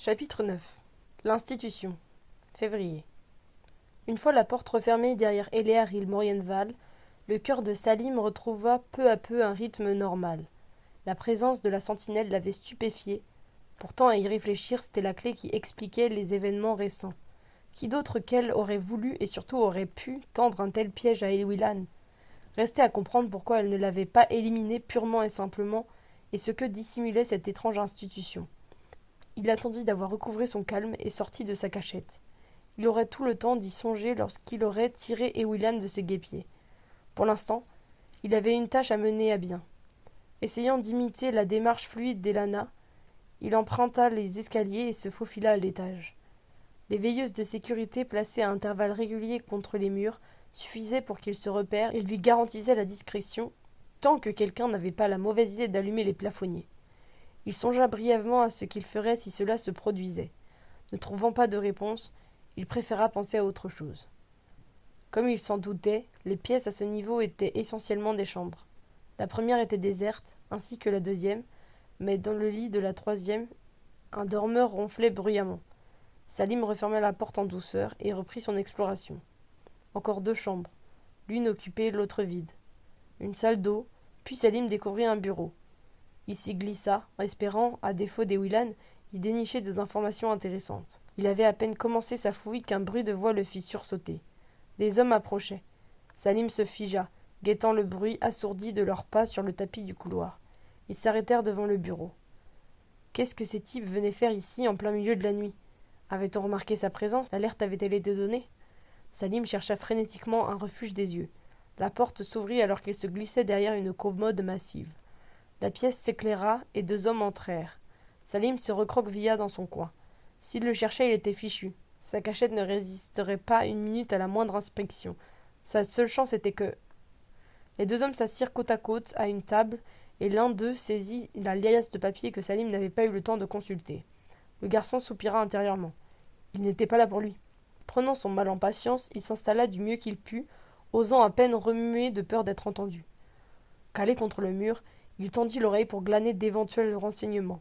Chapitre 9. L'institution. Février. Une fois la porte refermée derrière Elear Ilmorienval, le cœur de Salim retrouva peu à peu un rythme normal. La présence de la sentinelle l'avait stupéfié. Pourtant, à y réfléchir, c'était la clé qui expliquait les événements récents. Qui d'autre qu'elle aurait voulu et surtout aurait pu tendre un tel piège à Elwilan? Restait à comprendre pourquoi elle ne l'avait pas éliminé purement et simplement, et ce que dissimulait cette étrange institution. Il attendit d'avoir recouvré son calme et sortit de sa cachette. Il aurait tout le temps d'y songer lorsqu'il aurait tiré Ewilan de ses guêpiers. Pour l'instant, il avait une tâche à mener à bien. Essayant d'imiter la démarche fluide d'Elana, il emprunta les escaliers et se faufila à l'étage. Les veilleuses de sécurité placées à intervalles réguliers contre les murs suffisaient pour qu'il se repère et lui garantissaient la discrétion, tant que quelqu'un n'avait pas la mauvaise idée d'allumer les plafonniers. Il songea brièvement à ce qu'il ferait si cela se produisait. Ne trouvant pas de réponse, il préféra penser à autre chose. Comme il s'en doutait, les pièces à ce niveau étaient essentiellement des chambres. La première était déserte, ainsi que la deuxième, mais dans le lit de la troisième, un dormeur ronflait bruyamment. Salim referma la porte en douceur et reprit son exploration. Encore 2 chambres, l'une occupée, l'autre vide. Une salle d'eau, puis Salim découvrit un bureau. Il s'y glissa, espérant, à défaut d'Ewilan, y dénicher des informations intéressantes. Il avait à peine commencé sa fouille qu'un bruit de voix le fit sursauter. Des hommes approchaient. Salim se figea, guettant le bruit assourdi de leurs pas sur le tapis du couloir. Ils s'arrêtèrent devant le bureau. Qu'est-ce que ces types venaient faire ici en plein milieu de la nuit? Avait-on remarqué sa présence? L'alerte avait-elle été donnée? Salim chercha frénétiquement un refuge des yeux. La porte s'ouvrit alors qu'il se glissait derrière une commode massive. La pièce s'éclaira et 2 hommes entrèrent. Salim se recroquevilla dans son coin. S'il le cherchait, il était fichu. Sa cachette ne résisterait pas une minute à la moindre inspection. Sa seule chance était que... Les 2 hommes s'assirent côte à côte à une table, et l'un d'eux saisit la liasse de papier que Salim n'avait pas eu le temps de consulter. Le garçon soupira intérieurement. Il n'était pas là pour lui. Prenant son mal en patience, il s'installa du mieux qu'il put, osant à peine remuer de peur d'être entendu. Calé contre le mur, il tendit l'oreille pour glaner d'éventuels renseignements.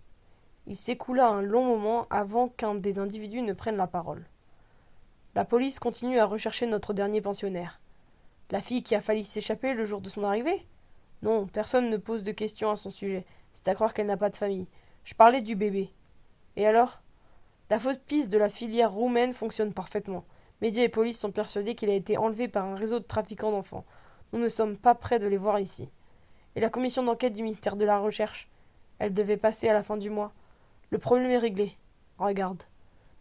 Il s'écoula un long moment avant qu'un des individus ne prenne la parole. La police continue à rechercher notre dernier pensionnaire. La fille qui a failli s'échapper le jour de son arrivée? Non, personne ne pose de questions à son sujet. C'est à croire qu'elle n'a pas de famille. Je parlais du bébé. Et alors? La fausse piste de la filière roumaine fonctionne parfaitement. Médias et police sont persuadés qu'il a été enlevé par un réseau de trafiquants d'enfants. Nous ne sommes pas près de les voir ici. Et la commission d'enquête du ministère de la Recherche? Elle devait passer à la fin du mois. Le problème est réglé. Regarde.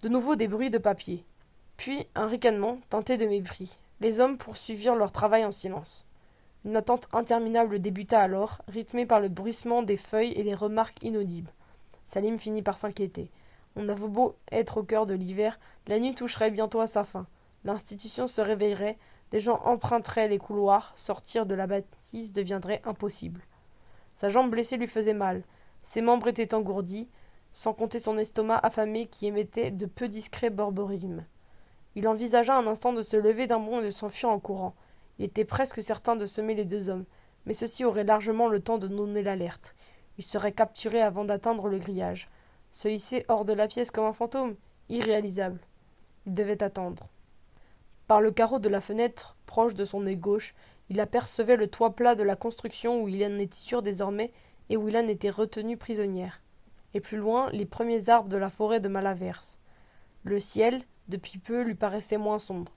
De nouveau des bruits de papier. Puis un ricanement, teinté de mépris. Les hommes poursuivirent leur travail en silence. Une attente interminable débuta alors, rythmée par le bruissement des feuilles et les remarques inaudibles. Salim finit par s'inquiéter. On avait beau être au cœur de l'hiver, la nuit toucherait bientôt à sa fin. L'institution se réveillerait, des gens emprunteraient les couloirs, sortir de la bâtisse deviendrait impossible. Sa jambe blessée lui faisait mal, ses membres étaient engourdis, sans compter son estomac affamé qui émettait de peu discrets borborigmes. Il envisagea un instant de se lever d'un bond et de s'enfuir en courant. Il était presque certain de semer les 2 hommes, mais ceux-ci auraient largement le temps de donner l'alerte. Il serait capturé avant d'atteindre le grillage. Se hisser hors de la pièce comme un fantôme? Irréalisable. Il devait attendre. Par le carreau de la fenêtre, proche de son œil gauche, il apercevait le toit plat de la construction où il en était sûr désormais et où Ilan était retenue prisonnière. Et plus loin, les premiers arbres de la forêt de Malaverse. Le ciel, depuis peu, lui paraissait moins sombre.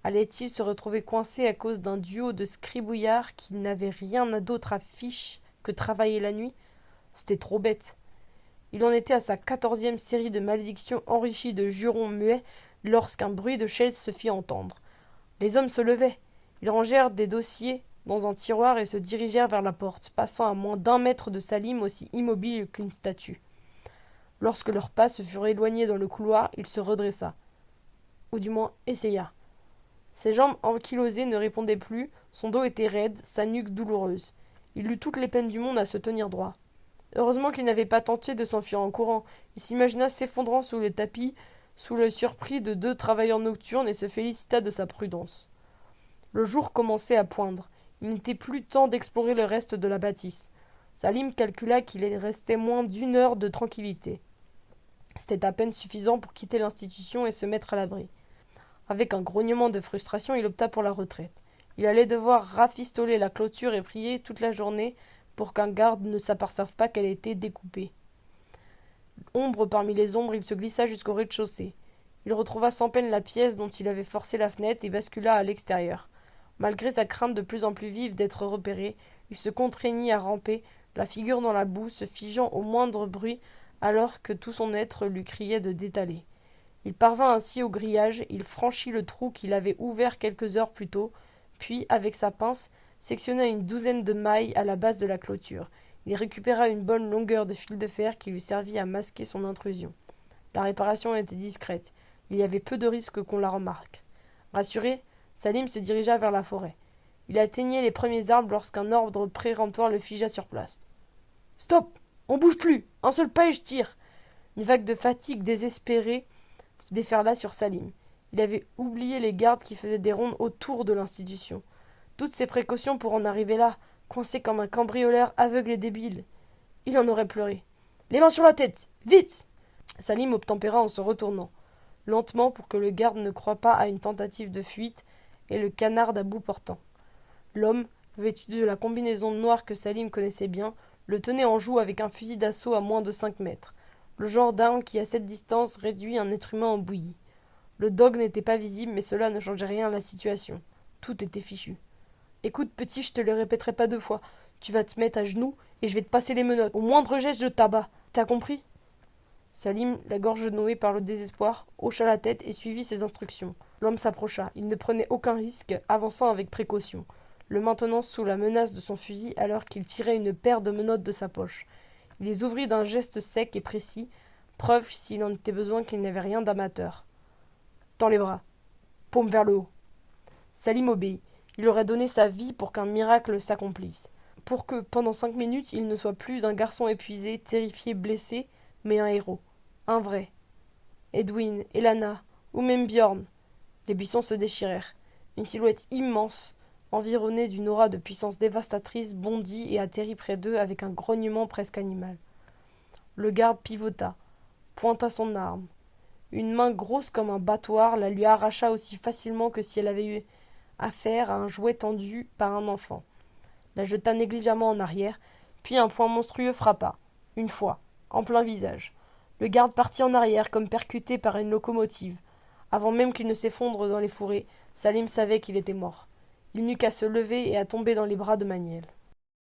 Allait-il se retrouver coincé à cause d'un duo de scribouillards qui n'avaient rien d'autre à fiche que travailler la nuit? C'était trop bête. Il en était à sa 14e série de malédictions enrichies de jurons muets lorsqu'un bruit de chaise se fit entendre. Les hommes se levaient. Ils rangèrent des dossiers dans un tiroir et se dirigèrent vers la porte, passant à moins d'1 mètre de Salim aussi immobile qu'une statue. Lorsque leurs pas se furent éloignés dans le couloir, il se redressa. Ou du moins essaya. Ses jambes ankylosées ne répondaient plus, son dos était raide, sa nuque douloureuse. Il eut toutes les peines du monde à se tenir droit. Heureusement qu'il n'avait pas tenté de s'enfuir en courant. Il s'imagina s'effondrant sous le tapis, sous le surpris de 2 travailleurs nocturnes et se félicita de sa prudence. Le jour commençait à poindre. Il n'était plus temps d'explorer le reste de la bâtisse. Salim calcula qu'il restait moins d'1 heure de tranquillité. C'était à peine suffisant pour quitter l'institution et se mettre à l'abri. Avec un grognement de frustration, il opta pour la retraite. Il allait devoir rafistoler la clôture et prier toute la journée pour qu'un garde ne s'aperçoive pas qu'elle était découpée. Ombre parmi les ombres, il se glissa jusqu'au rez-de-chaussée. Il retrouva sans peine la pièce dont il avait forcé la fenêtre et bascula à l'extérieur. Malgré sa crainte de plus en plus vive d'être repéré, il se contraignit à ramper, la figure dans la boue, se figeant au moindre bruit, alors que tout son être lui criait de détaler. Il parvint ainsi au grillage, il franchit le trou qu'il avait ouvert quelques heures plus tôt, puis, avec sa pince, sectionna une douzaine de mailles à la base de la clôture. Il récupéra une bonne longueur de fil de fer qui lui servit à masquer son intrusion. La réparation était discrète. Il y avait peu de risque qu'on la remarque. Rassuré, Salim se dirigea vers la forêt. Il atteignait les premiers arbres lorsqu'un ordre péremptoire le figea sur place. « Stop! On bouge plus! Un seul pas et je tire !» Une vague de fatigue désespérée se déferla sur Salim. Il avait oublié les gardes qui faisaient des rondes autour de l'institution. Toutes ces précautions pour en arriver là, coincé comme un cambrioleur aveugle et débile. Il en aurait pleuré. « Les mains sur la tête! Vite !» Salim obtempéra en se retournant, lentement pour que le garde ne croie pas à une tentative de fuite, et le canarde à bout portant. L'homme, vêtu de la combinaison noire que Salim connaissait bien, le tenait en joue avec un fusil d'assaut à moins de 5 mètres, le genre d'arme qui, à cette distance, réduit un être humain en bouillie. Le dog n'était pas visible, mais cela ne changeait rien à la situation. Tout était fichu. « Écoute, petit, je te le répéterai pas 2 fois. Tu vas te mettre à genoux et je vais te passer les menottes. Au moindre geste, je t'abats. T'as compris ?» Salim, la gorge nouée par le désespoir, hocha la tête et suivit ses instructions. L'homme s'approcha. Il ne prenait aucun risque, avançant avec précaution, le maintenant sous la menace de son fusil alors qu'il tirait une paire de menottes de sa poche. Il les ouvrit d'un geste sec et précis, preuve, s'il en était besoin, qu'il n'avait rien d'amateur. « Tends les bras. Paume vers le haut. » Salim obéit. Il aurait donné sa vie pour qu'un miracle s'accomplisse. Pour que, pendant 5 minutes, il ne soit plus un garçon épuisé, terrifié, blessé, mais un héros. Un vrai. Edwin, Elana, ou même Bjorn. Les buissons se déchirèrent. Une silhouette immense, environnée d'une aura de puissance dévastatrice, bondit et atterrit près d'eux avec un grognement presque animal. Le garde pivota, pointa son arme. Une main grosse comme un battoir la lui arracha aussi facilement que si elle avait eu affaire à un jouet tendu par un enfant. La jeta négligemment en arrière, puis un poing monstrueux frappa, une fois, en plein visage. Le garde partit en arrière comme percuté par une locomotive. Avant même qu'il ne s'effondre dans les fourrés, Salim savait qu'il était mort. Il n'eut qu'à se lever et à tomber dans les bras de Maniel.